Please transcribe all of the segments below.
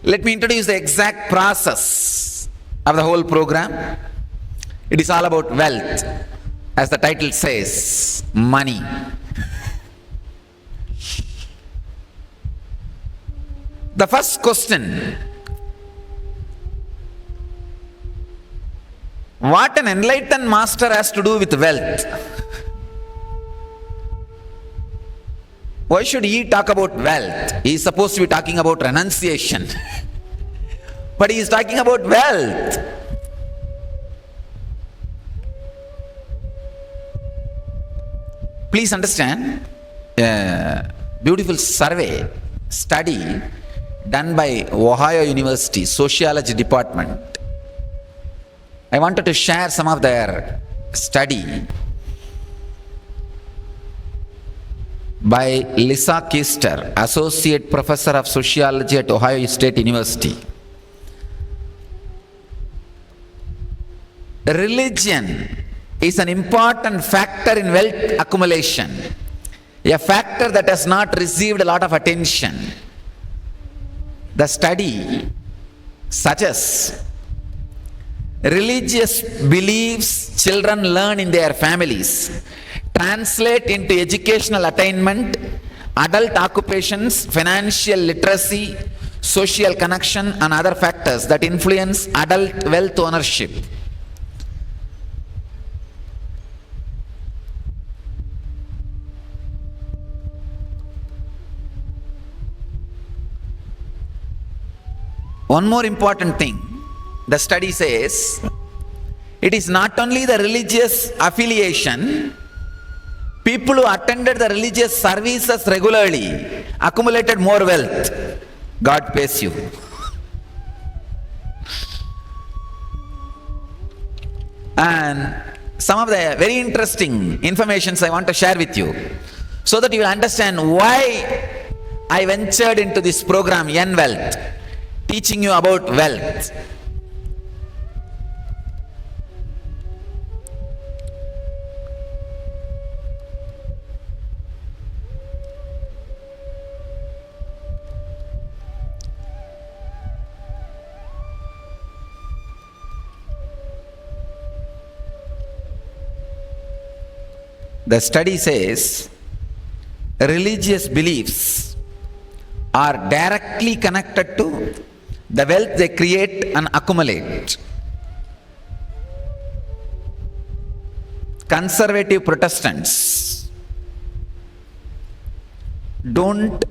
Let me introduce the exact process of the whole program. It is all about wealth. As the title says, money. The first question: what an enlightened master has to do with wealth? Why should he talk about wealth? He is supposed to be talking about renunciation. But he is talking about wealth. Please understand, a beautiful survey, study done by Ohio University Sociology Department. I wanted to share some of their study by Lisa Kister, Associate Professor of Sociology at Ohio State University. Religion is an important factor in wealth accumulation, a factor that has not received a lot of attention. The study suggests religious beliefs children learn in their families translate into educational attainment, adult occupations, financial literacy, social connection, and other factors that influence adult wealth ownership. One more important thing, the study says, it is not only the religious affiliation. People who attended the religious services regularly accumulated more wealth. God pays you. And some of the very interesting informations I want to share with you, so that you will understand why I ventured into this program, N Wealth, teaching you about wealth. The study says religious beliefs are directly connected to the wealth they create and accumulate. Conservative Protestants don't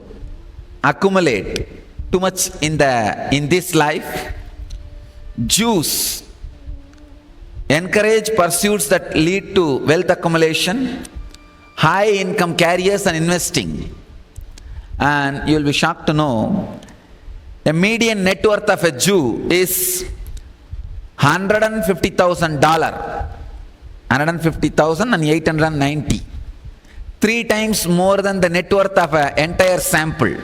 accumulate too much in this life. Jews encourage pursuits that lead to wealth accumulation, high income careers, and investing. And you will be shocked to know the median net worth of a Jew is $150,000, $150,890, 3 times more than the net worth of an entire sample.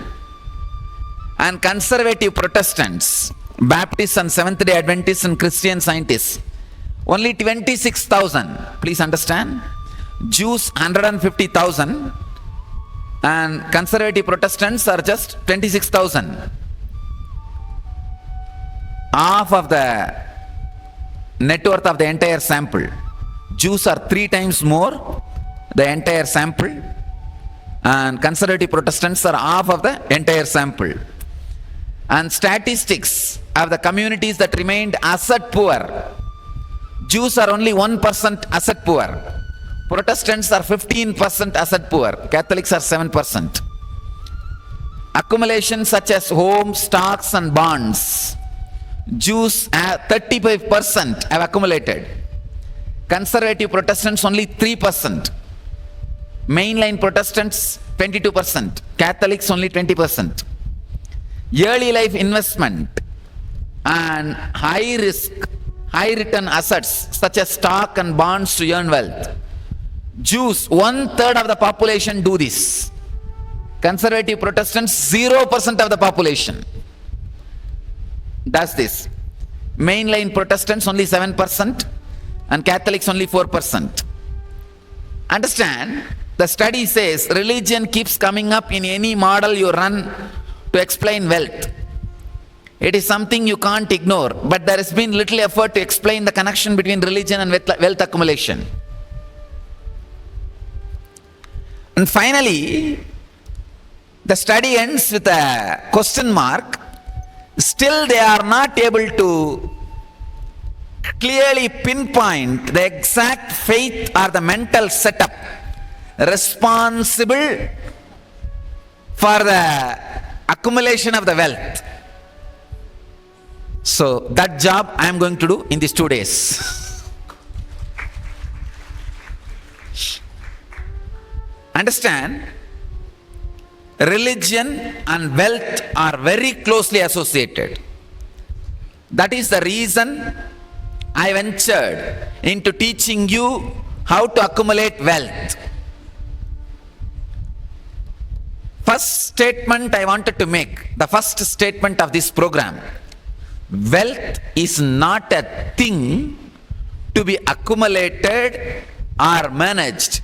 And conservative Protestants, Baptists and Seventh-day Adventists and Christian Scientists, only 26,000. Please understand, Jews 150,000 and conservative Protestants are just 26,000. Half of the net worth of the entire sample. Jews are 3 times more the entire sample, and conservative Protestants are half of the entire sample. And statistics of the communities that remained asset poor, Jews are only 1% asset poor, Protestants are 15% asset poor, Catholics are 7%. Accumulations such as homes, stocks and bonds, Jews 35% have accumulated, conservative Protestants only 3%, mainline Protestants 22%, Catholics only 20%. Early life investment and high risk, high return assets such as stock and bonds to earn wealth, Jews 1/3 of the population do this, conservative Protestants 0% of the population does this. Mainline Protestants only 7% and Catholics only 4%. Understand, the study says religion keeps coming up in any model you run to explain wealth. It is something you can't ignore, but there has been little effort to explain the connection between religion and wealth accumulation. And finally, the study ends with a question mark. Still they are not able to clearly pinpoint the exact faith or the mental setup responsible for the accumulation of the wealth. So that job I am going to do in these 2 days. Understand, religion and wealth are very closely associated. That is the reason I ventured into teaching you how to accumulate wealth. First statement I wanted to make, the first statement of this program: wealth is not a thing to be accumulated or managed.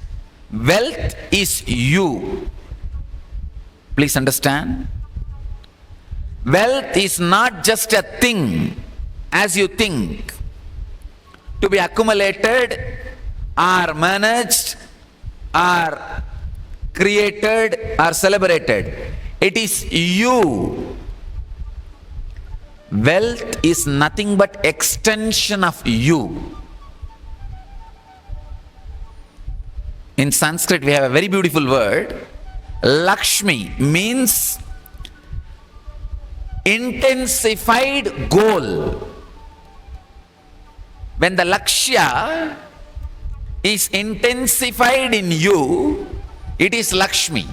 Wealth is you. Please understand. Wealth is not just a thing as you think, to be accumulated or managed or created or celebrated. It is you. Wealth is nothing but extension of you. In Sanskrit we have a very beautiful word. Lakshmi means intensified goal. When the Lakshya is intensified in you, it is Lakshmi.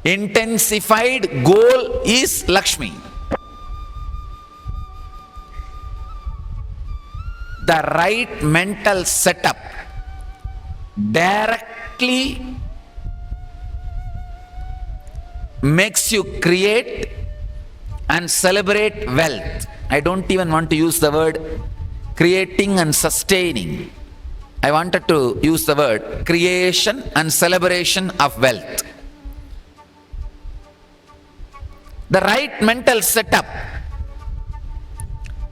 Intensified goal is Lakshmi. The right mental setup directly makes you create and celebrate wealth. I don't even want to use the word creating and sustaining. I wanted to use the word creation and celebration of wealth. The right mental setup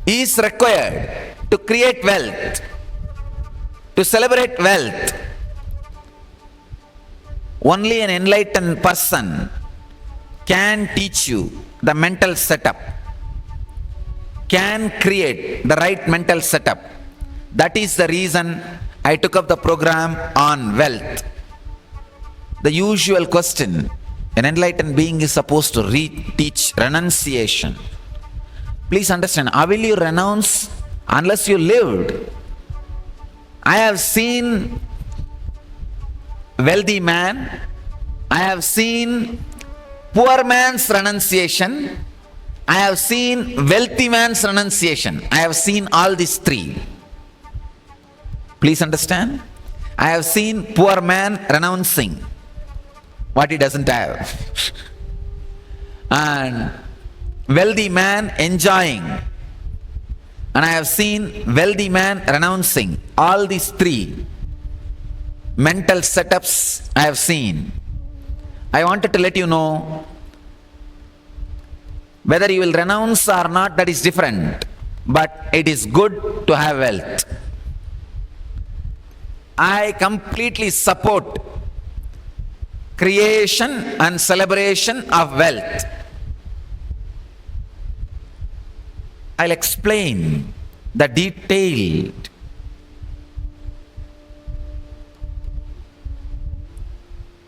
is required to create wealth, to celebrate wealth. Only an enlightened person can teach you the mental setup, can create the right mental setup. That is the reason I took up the program on wealth. The usual question an enlightened being is supposed to teach: renunciation. Please understand, how will you renounce unless you lived? I have seen wealthy man, I have seen poor man's renunciation, I have seen wealthy man's renunciation. I have seen all these three. Please understand, I have seen poor man renouncing what he doesn't have, and wealthy man enjoying, and I have seen wealthy man renouncing. All these three mental setups I have seen. I wanted to let you know, whether you will renounce or not, that is different, but it is good to have wealth. I completely support creation and celebration of wealth. I'll explain the detailed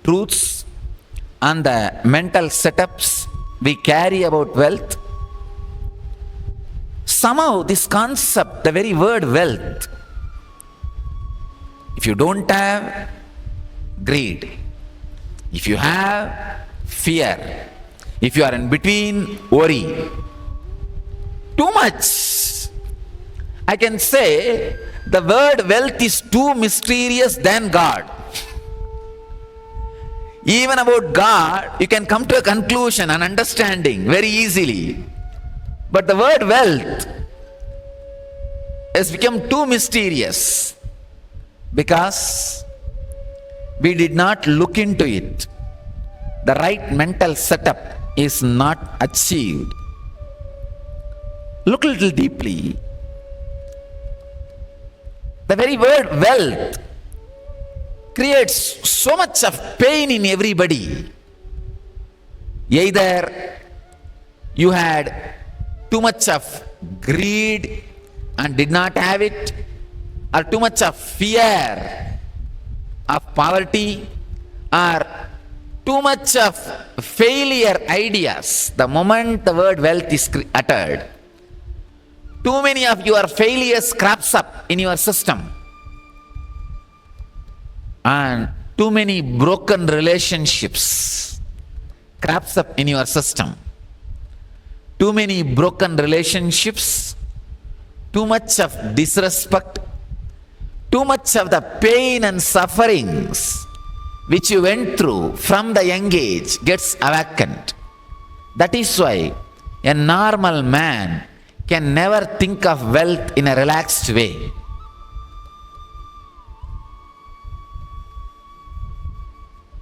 truths and the mental setups we carry about wealth. Somehow this concept, the very word wealth, if you don't have, greed. If you have, fear. If you are in between, worry. Too much. I can say the word wealth is too mysterious than God. Even about God, you can come to a conclusion and understanding very easily. But the word wealth has become too mysterious because we did not look into it. The right mental setup is not achieved. Look a little deeply. The very word wealth creates so much of pain in everybody. Either you had too much of greed and did not have it, or too much of fear of poverty, or too much of failure ideas. The moment the word wealth is uttered, too many of your failures crops up in your system, and too many broken relationships crops up in your system. Too many broken relationships, too much of disrespect, too much of the pain and sufferings which you went through from the young age gets awakened. That is why a normal man can never think of wealth in a relaxed way.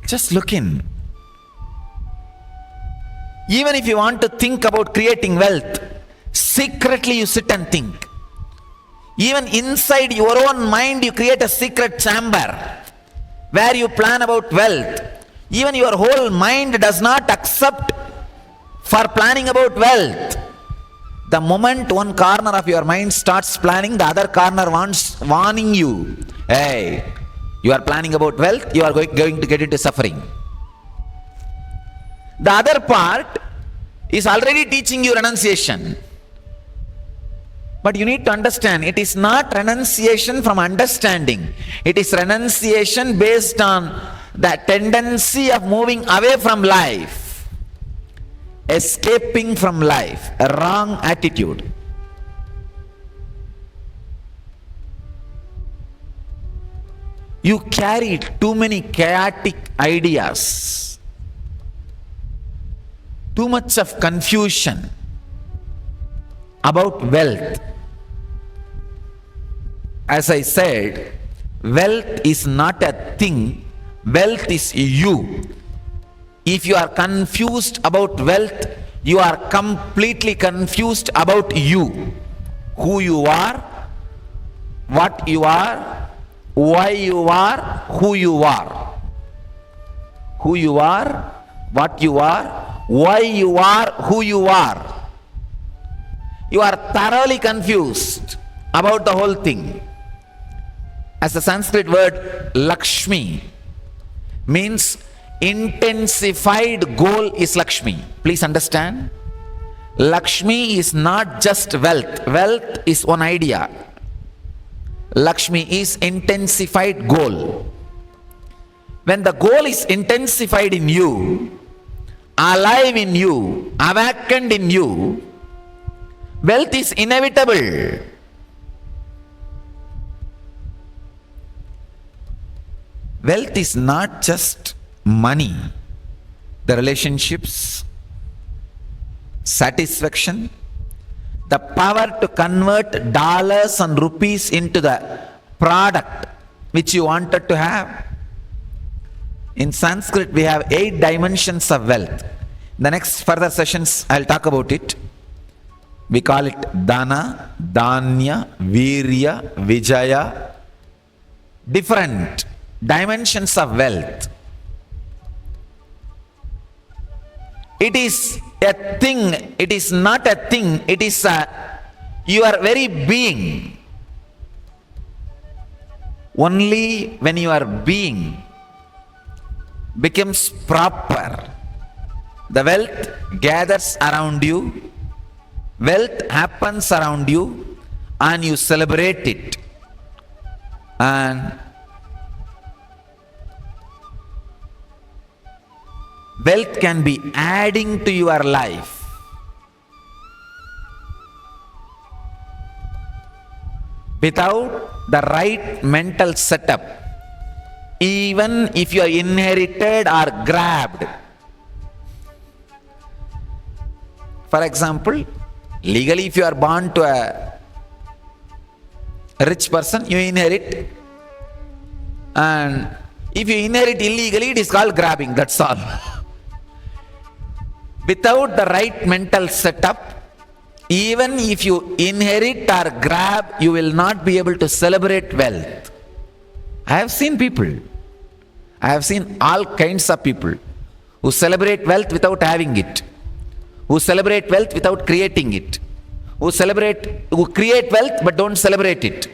Just look in. Even if you want to think about creating wealth, secretly you sit and think. Even inside your own mind you create a secret chamber where you plan about wealth. Even your whole mind does not accept for planning about wealth. The moment one corner of your mind starts planning, the other corner wants warning you. Hey, you are planning about wealth, you are going to get into suffering. The other part is already teaching you renunciation. But you need to understand, it is not renunciation from understanding. It is renunciation based on the tendency of moving away from life, escaping from life, a wrong attitude. You carry too many chaotic ideas, too much of confusion about wealth. As I said, wealth is not a thing, wealth is you. If you are confused about wealth, you are completely confused about you. Who you are, what you are, why you are, who you are. Who you are, what you are, why you are, who you are. You are thoroughly confused about the whole thing. As the Sanskrit word Lakshmi means intensified goal is Lakshmi. Please understand. Lakshmi is not just wealth. Wealth is one idea. Lakshmi is intensified goal. When the goal is intensified in you, alive in you, awakened in you, wealth is inevitable. Wealth is not just money, the relationships, satisfaction, the power to convert dollars and rupees into the product which you wanted to have. In Sanskrit, we have 8 dimensions of wealth. In the next further sessions, I'll talk about it. We call it Dana, Danya, Virya, Vijaya. Different dimensions of wealth. It is a thing, it is not a thing, it is your very being. Only when your being becomes proper, the wealth gathers around you, wealth happens around you, and you celebrate it. And wealth can be adding to your life. Without the right mental setup, even if you are inherited or grabbed. For example, legally if you are born to a rich person, you inherit. And if you inherit illegally, it is called grabbing, that's all. Without the right mental setup, Even if you inherit or grab, you will not be able to celebrate wealth. I have seen people, I have seen all kinds of people who celebrate wealth without having it, who celebrate wealth without creating it, who create wealth but don't celebrate it,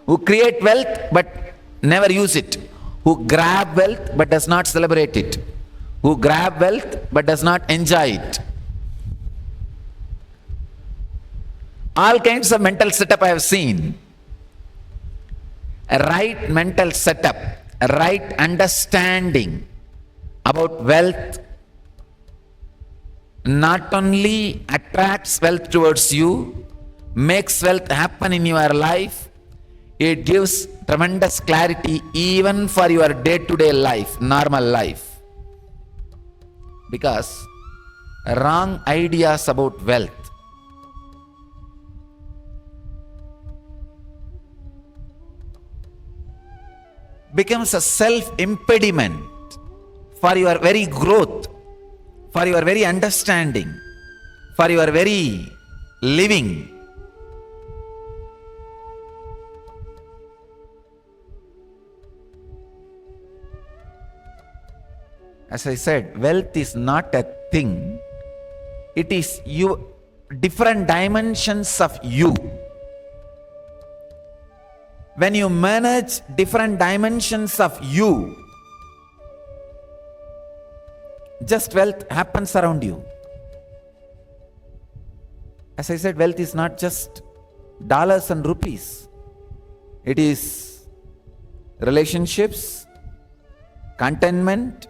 who create wealth but never use it, who grab wealth but does not celebrate it, who grab wealth but does not enjoy it. All kinds of mental setup I have seen. A right mental setup, a right understanding about wealth not only attracts wealth towards you, makes wealth happen in your life, it gives tremendous clarity even for your day-to-day life, normal life. Because wrong ideas about wealth becomes a self-impediment for your very growth, for your very understanding, for your very living. As I said, wealth is not a thing. It is you, different dimensions of you. When you manage different dimensions of you, just wealth happens around you. As I said, wealth is not just dollars and rupees. It is relationships, contentment,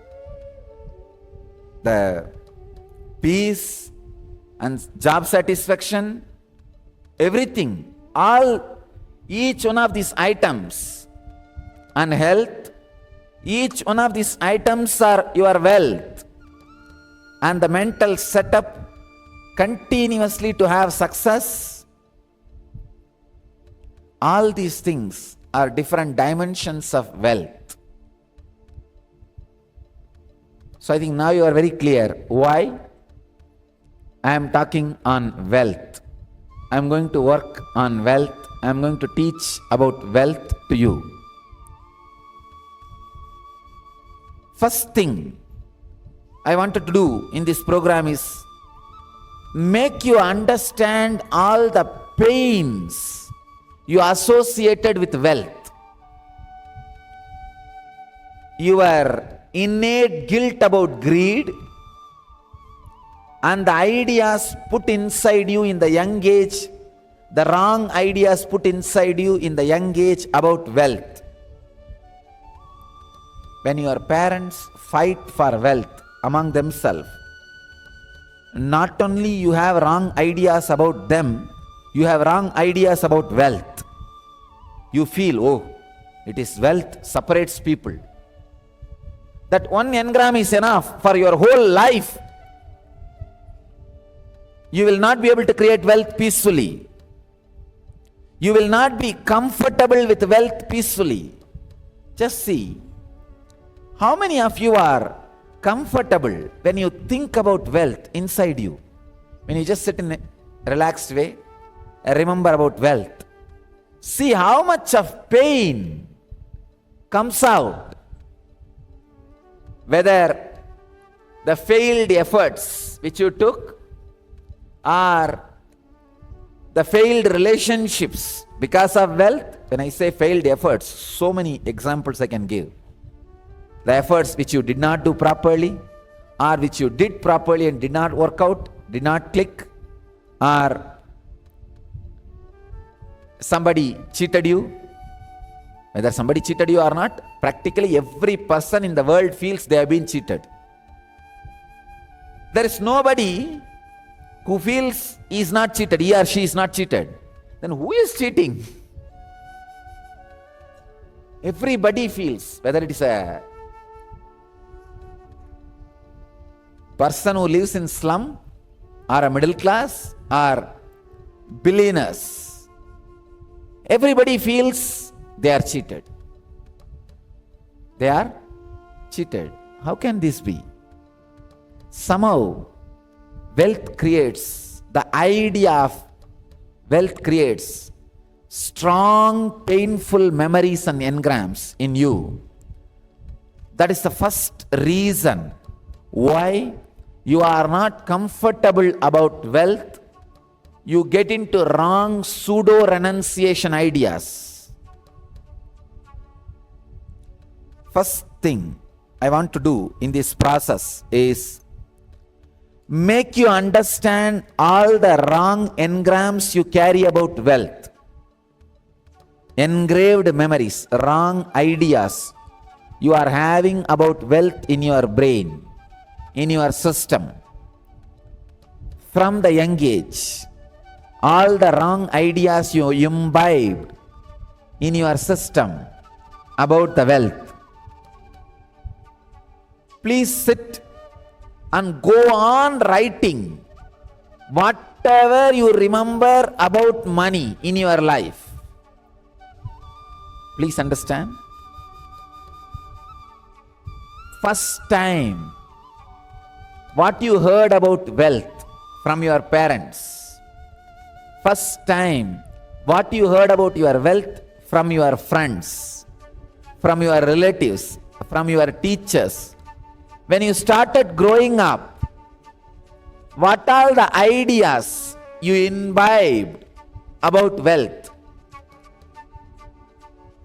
the peace and job satisfaction, everything, each one of these items, and health, each one of these items are your wealth. And the mental setup continuously to have success, all these things are different dimensions of wealth. So I think now you are very clear why I am talking on wealth. I am going to work on wealth. I am going to teach about wealth to you. First thing I wanted to do in this program is make you understand all the pains you associated with wealth. Your innate guilt about greed and the ideas put inside you in the young age, the wrong ideas put inside you in the young age about wealth. When your parents fight for wealth among themselves, not only you have wrong ideas about them, you have wrong ideas about wealth. You feel, oh, it is wealth separates people. That one engram is enough for your whole life. You will not be able to create wealth peacefully. You will not be comfortable with wealth peacefully. Just see, how many of you are comfortable when you think about wealth inside you? When you just sit in a relaxed way and remember about wealth. See how much of pain comes out. Whether the failed efforts which you took or the failed relationships because of wealth. When I say failed efforts, so many examples I can give. The efforts which you did not do properly, or which you did properly and did not work out, did not click, or somebody cheated you. Whether somebody cheated you or not, practically every person in the world feels they have been cheated. There is nobody who feels he is not cheated, he or she is not cheated. Then who is cheating? Everybody feels, whether it is a person who lives in slum or a middle class or billionaires. Everybody feels they are cheated. They are cheated. How can this be? Somehow wealth creates The idea of wealth creates strong, painful memories and engrams in you. That is the first reason why you are not comfortable about wealth. You get into wrong pseudo-renunciation ideas. First thing I want to do in this process is make you understand all the wrong engrams you carry about wealth. Engraved memories, wrong ideas you are having about wealth in your brain, in your system. From the young age, all the wrong ideas you imbibed in your system about the wealth. Please sit and go on writing whatever you remember about money in your life. Please understand. First time, what you heard about wealth from your parents. First time, what you heard about your wealth from your friends, from your relatives, from your teachers. When you started growing up, what are the ideas you imbibed about wealth?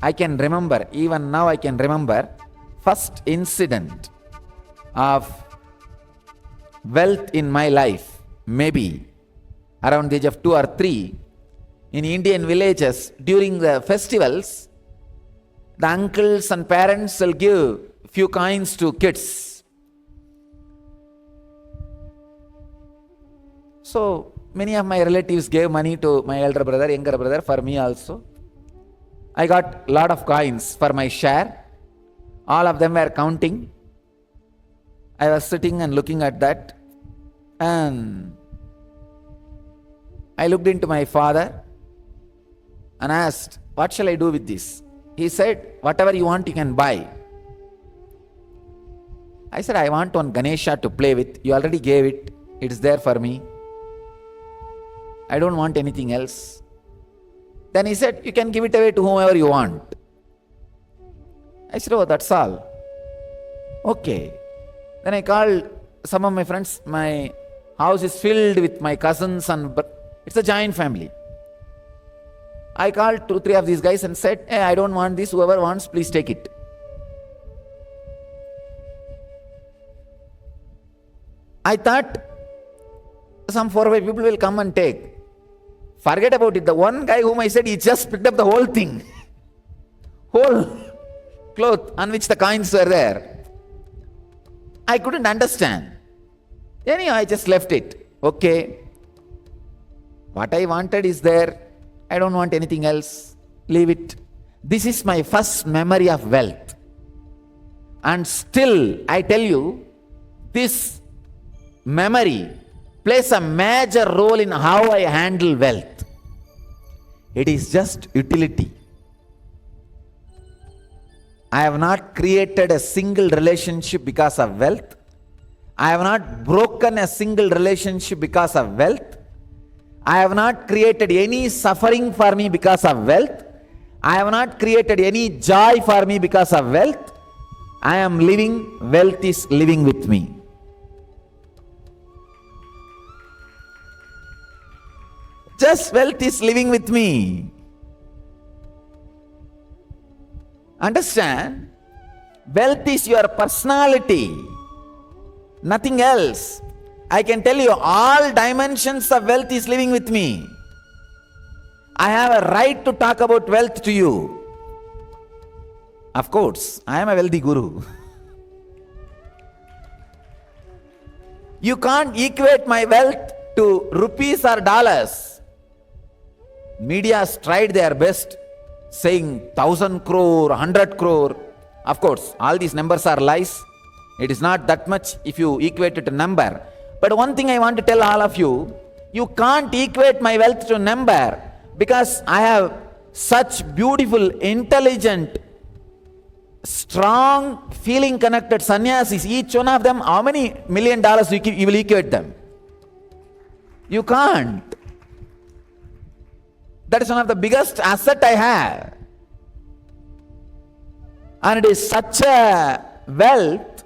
I can remember, even now I can remember, first incident of wealth in my life, maybe around the age of 2 or 3, in Indian villages during the festivals, the uncles and parents will give few coins to kids. So many of my relatives gave money to my elder brother, younger brother, for me also. I got lot of coins for my share. All of them were counting. I was sitting and looking at that, and I looked into my father and asked, what shall I do with this? He said, whatever you want you can buy. I said, I want one Ganesha to play with. You already gave it. It is there for me. I don't want anything else. Then he said, you can give it away to whomever you want. I said, oh, that's all. Okay. Then I called some of my friends. My house is filled with my cousins, and it's a giant family. I called 2, 3 of these guys and said, hey, I don't want this. Whoever wants, please take it. I thought some 4 or 5 people will come and take. Forget about it. The one guy whom I said, he just picked up the whole thing. Whole cloth on which the coins were there. I couldn't understand. Anyhow, I just left it. Okay. What I wanted is there. I don't want anything else. Leave it. This is my first memory of wealth. And still, I tell you, this memory plays a major role in how I handle wealth. It is just utility. I have not created a single relationship because of wealth. I have not broken a single relationship because of wealth. I have not created any suffering for me because of wealth. I have not created any joy for me because of wealth. I am living, wealth is living with me. Just wealth is living with me. Understand? Wealth is your personality, nothing else. I can tell you all dimensions of wealth is living with me. I have a right to talk about wealth to you. Of course, I am a wealthy guru. You can't equate my wealth to rupees or dollars. Media has tried their best, saying 1,000 crore, 100 crore. Of course, all these numbers are lies. It is not that much if you equate it to number. But one thing I want to tell all of you, you can't equate my wealth to number, because I have such beautiful, intelligent, strong, feeling connected sannyasis. Each one of them, how many $1 million you will equate them? You can't. That is one of the biggest asset I have. And it is such a wealth.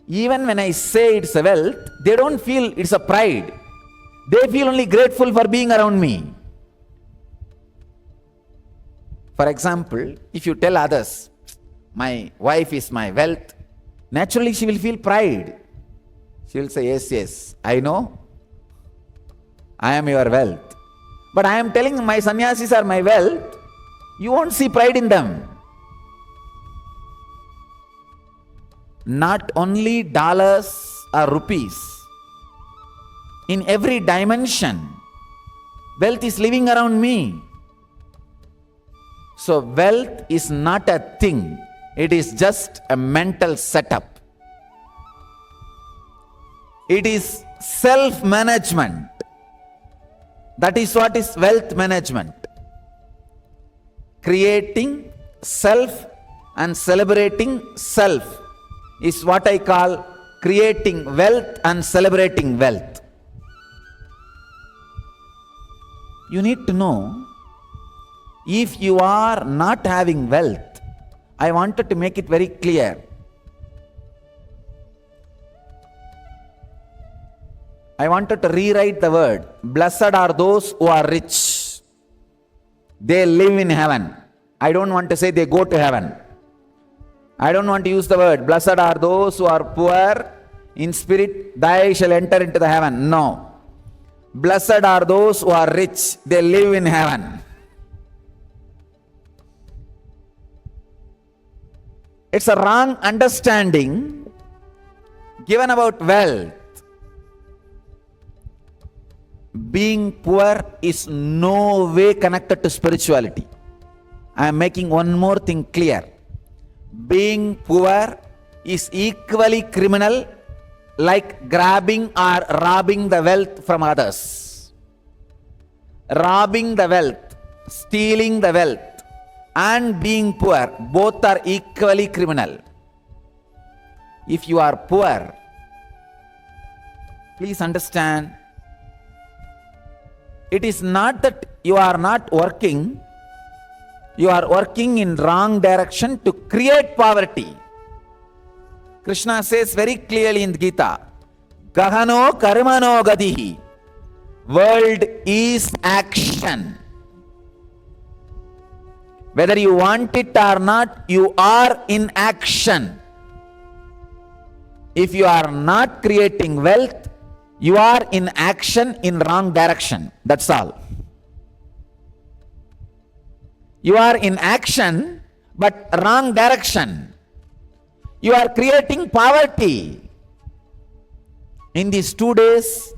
Even when I say it's a wealth, they don't feel it's a pride. They feel only grateful for being around me. For example, if you tell others, my wife is my wealth, naturally she will feel pride. She will say, yes, yes, I know, I am your wealth. But I am telling my sannyasis are my wealth, you won't see pride in them. Not only dollars or rupees, in every dimension, wealth is living around me. So wealth is not a thing, it is just a mental setup. It is self-management. That is what is wealth management. Creating self and celebrating self is what I call creating wealth and celebrating wealth. You need to know, if you are not having wealth, I wanted to make it very clear. I wanted to rewrite the word. Blessed are those who are rich. They live in heaven. I don't want to say they go to heaven. I don't want to use the word. Blessed are those who are poor in spirit, they shall enter into the heaven. No. Blessed are those who are rich. They live in heaven. It's a wrong understanding given about wealth. Being poor is no way connected to spirituality. I am making one more thing clear. Being poor is equally criminal like grabbing or robbing the wealth from others. Robbing the wealth, stealing the wealth, and being poor, both are equally criminal. If you are poor, please understand, it is not that you are not working, you are working in wrong direction to create poverty. Krishna says very clearly in the Gita, Gahano karmano gadihi. World is action. Whether you want it or not, you are in action. If you are not creating wealth, you are in action in wrong direction. That's all. You are in action, but wrong direction. You are creating poverty. In these 2 days,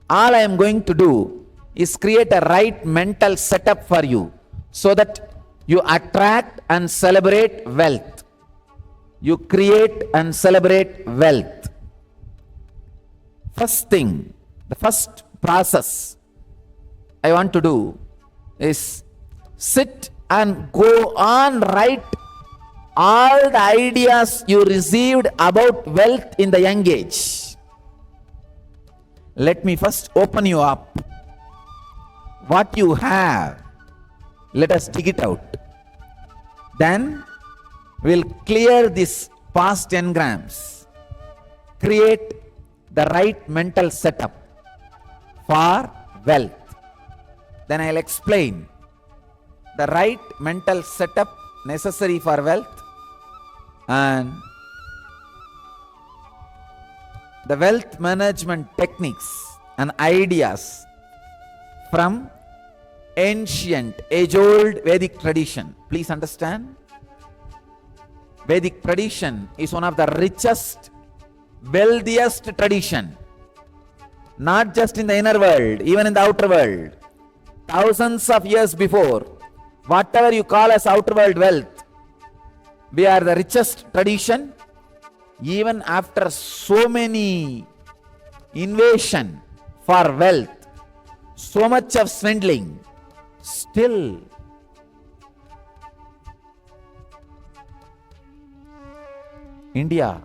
all I am going to do is create a right mental setup for you so that you attract and celebrate wealth. You create and celebrate wealth. First thing, the first process I want to do is sit and go on write all the ideas you received about wealth in the young age. Let me first open you up. What you have, let us dig it out. Then we'll clear this past engrams, create the right mental setup for wealth. Then I'll explain the right mental setup necessary for wealth and the wealth management techniques and ideas from ancient, age-old Vedic tradition. Please understand, Vedic tradition is one of the richest, wealthiest tradition, not just in the inner world, even in the outer world. Thousands of years before, whatever you call as outer world wealth, we are the richest tradition. Even after so many invasion for wealth, so much of swindling, still India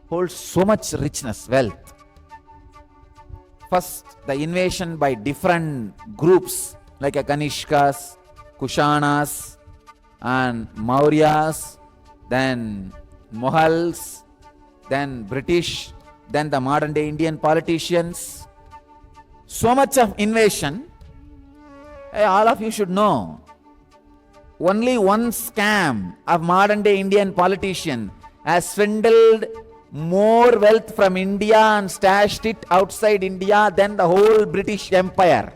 holds so much richness, wealth. First, the invasion by different groups like Kanishkas, Kushanas, and Mauryas, then Mughals, then British, then the modern day Indian politicians. So much of invasion. Hey, all of you should know. Only one scam of modern day Indian politician has swindled more wealth from India and stashed it outside India than the whole British Empire.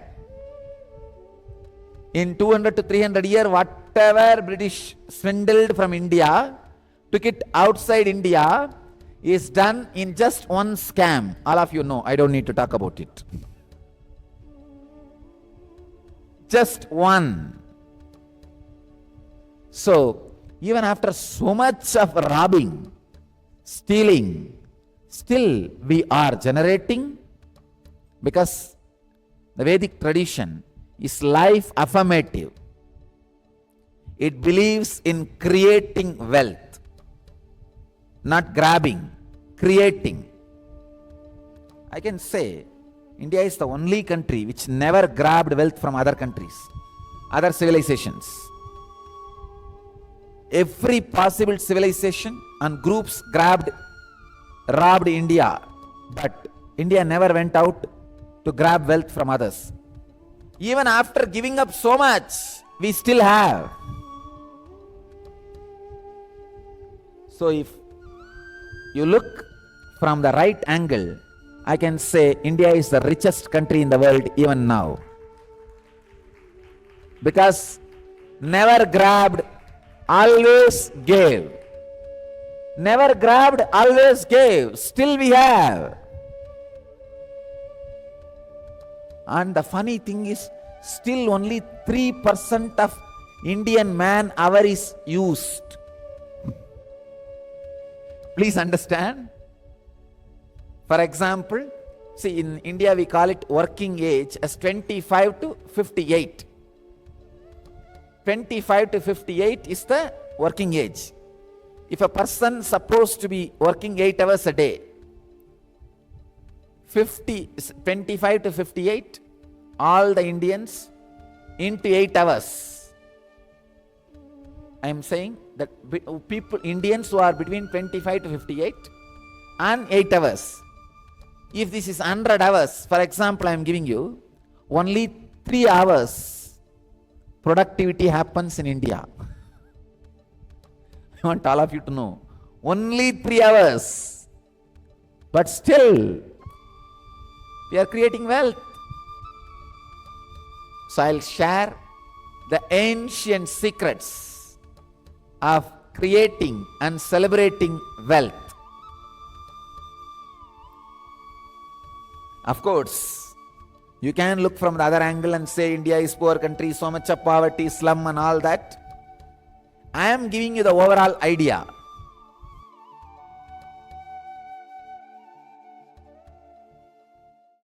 In 200 to 300 years, whatever British swindled from India, took it outside India, is done in just one scam. All of you know, I don't need to talk about it. Just one. So, even after so much of robbing, stealing, still we are generating, because the Vedic tradition is life affirmative. It believes in creating wealth, not grabbing, creating. I can say India is the only country which never grabbed wealth from other countries, other civilizations. Every possible civilization and groups robbed India, but India never went out to grab wealth from others. Even after giving up so much, we still have. So if you look from the right angle, I can say India is the richest country in the world even now. Because never grabbed, always gave. Never grabbed, always gave. Still we have. And the funny thing is, still only 3% of Indian man hour is used. Please understand. For example, see, in India we call it working age as 25 to 58. 25 to 58 is the working age. If a person is supposed to be working 8 hours a day, 25 to 58, all the Indians into 8 hours. I am saying that Indians who are between 25 to 58 and 8 hours. If this is 100 hours, for example, I am giving you, only 3 hours productivity happens in India. I want all of you to know. Only 3 hours. But still, we are creating wealth. So I'll share the ancient secrets of creating and celebrating wealth. Of course, you can look from the other angle and say India is poor country, so much of poverty, slum and all that. I am giving you the overall idea.